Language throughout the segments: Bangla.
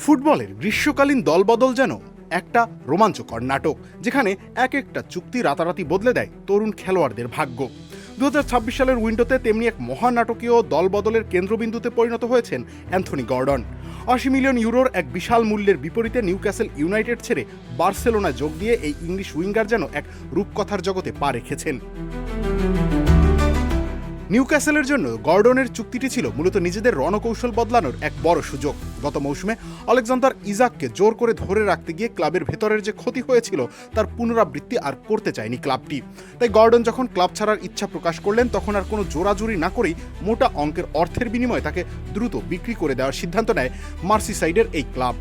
ফুটবলের গ্রীষ্মকালীন দলবদল যেন একটা রোমাঞ্চকর নাটক, যেখানে এক একটা চুক্তি রাতারাতি বদলে দেয় তরুণ খেলোয়াড়দের ভাগ্য। 2026 সালের উইন্ডোতে তেমনি এক মহানাটকীয় দলবদলের কেন্দ্রবিন্দুতে পরিণত হয়েছেন অ্যান্থনি গর্ডন। 80 মিলিয়ন ইউরোর এক বিশাল মূল্যের বিপরীতে নিউক্যাসল ইউনাইটেড ছেড়ে বার্সেলোনায় যোগ দিয়ে এই ইংলিশ উইঙ্গার যেন এক রূপকথার জগতে পা রেখেছেন। নিউক্যাসলের জন্য গর্ডনের চুক্তিটি ছিল মূলত নিজেদের রণকৌশল বদলানোর এক বড় সুযোগ। গত মৌসুমে আলেকজান্ডার ইজাককে জোর করে ধরে রাখতে গিয়ে ক্লাবের ভেতরের যে ক্ষতি হয়েছিল তার পুনরাবৃত্তি আর করতে চায়নি ক্লাবটি। তাই গর্ডন যখন ক্লাব ছাড়ার ইচ্ছা প্রকাশ করলেন, তখন আর কোনো জোরাজুরি না করেই মোটা অঙ্কের অর্থের বিনিময়ে তাকে দ্রুত বিক্রি করে দেওয়ার সিদ্ধান্ত নেয় মার্সিসাইডের এই ক্লাব।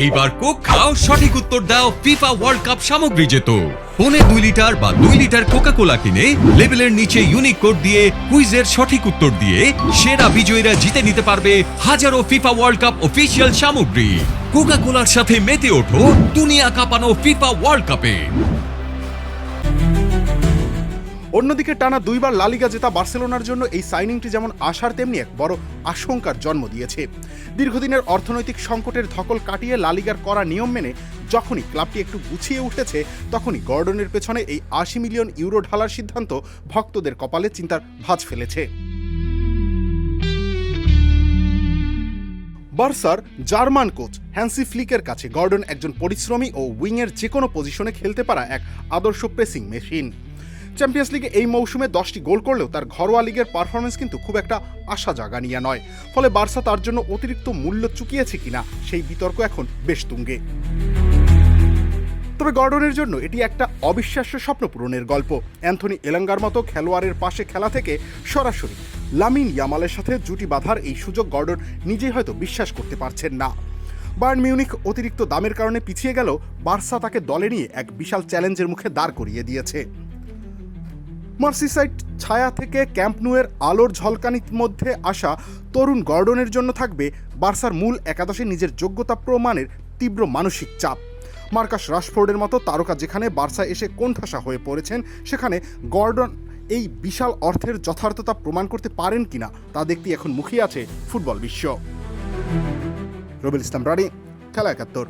এইবার কোক খাও, সঠিক উত্তর দাও, ফিফা ওয়ার্ল্ড কাপ সামগ্রী জেতো। পৌনে 2 লিটার বা 2 লিটার কোকা কোলা কিনে লেবেলের নিচে ইউনিক কোড দিয়ে কুইজের সঠিক উত্তর দিয়ে সেরা বিজয়ীরা জিতে নিতে পারবে হাজারো ফিফা ওয়ার্ল্ড কাপ অফিসিয়াল সামগ্রী। কোকা কোলার সাথে মেতে ওঠো দুনিয়া কাঁপানো ফিফা ওয়ার্ল্ড কাপে। অন্যদিকে টানা 2 বার লা লিগা জেতা বার্সেলোনার জন্য এই সাইনিংটি যেমন আশার তেমনি এক বড় আশঙ্কার জন্ম দিয়েছে। দীর্ঘদিনের অর্থনৈতিক সংকটের ধকল কাটিয়ে লা লিগার করা নিয়ম মেনে যখনই ক্লাবটি একটু গুছিয়ে উঠেছে, তখনই গর্ডনের পেছনে এই 80 মিলিয়ন ইউরো ঢালার সিদ্ধান্ত ভক্তদের কপালে চিন্তার ভাঁজ ফেলেছে। বার্সার জার্মান কোচ হ্যান্সি ফ্লিকের কাছে গর্ডন একজন পরিশ্রমী ও উইংয়ের যে কোনো পজিশনে খেলতে পারা এক আদর্শ প্রেসিং মেশিন। চ্যাম্পিয়ন্স লিগে এই মৌসুমে 10টি গোল করলেও তার ঘরোয়া লিগের পারফরমেন্স কিন্তু খুব একটা আশা জাগানিয়া নয়। ফলে বার্সা তার জন্য অতিরিক্ত মূল্য চুকিয়েছে কিনা সেই বিতর্ক এখন বেশ তুঙ্গে। তবে গর্ডনের জন্য এটি একটা অবিশ্বাস্য স্বপ্ন পূরণের গল্প। অ্যান্থনি এলাঙ্গার মতো খেলোয়াড়ের পাশে খেলা থেকে সরাসরি লামিন ইয়ামালের সাথে জুটি বাঁধার এই সুযোগ গর্ডন নিজেই হয়তো বিশ্বাস করতে পারছেন না। বায়ার্ন মিউনিখ অতিরিক্ত দামের কারণে পিছিয়ে গেল, বার্সা তাকে দলে নিয়ে এক বিশাল চ্যালেঞ্জের মুখে দাঁড় করিয়ে দিয়েছে। মার্সিসাইড ছায়া থেকে ক্যাম্প নুয়ের আলোর ঝলকানির মধ্যে আসা তরুণ গর্ডনের জন্য থাকবে বার্সার মূল একাদশে নিজের যোগ্যতা প্রমাণের তীব্র মানসিক চাপ। মার্কাস রাশফোর্ডের মতো তারকা যেখানে বার্সা এসে কোণঠাসা হয়ে পড়েছেন, সেখানে গর্ডন এই বিশাল অর্থের যথার্থতা প্রমাণ করতে পারেন কিনা তা দেখতে এখন মুখিয়ে আছে ফুটবল বিশ্ব। রবিল ইসলাম রানি, খেলা 71।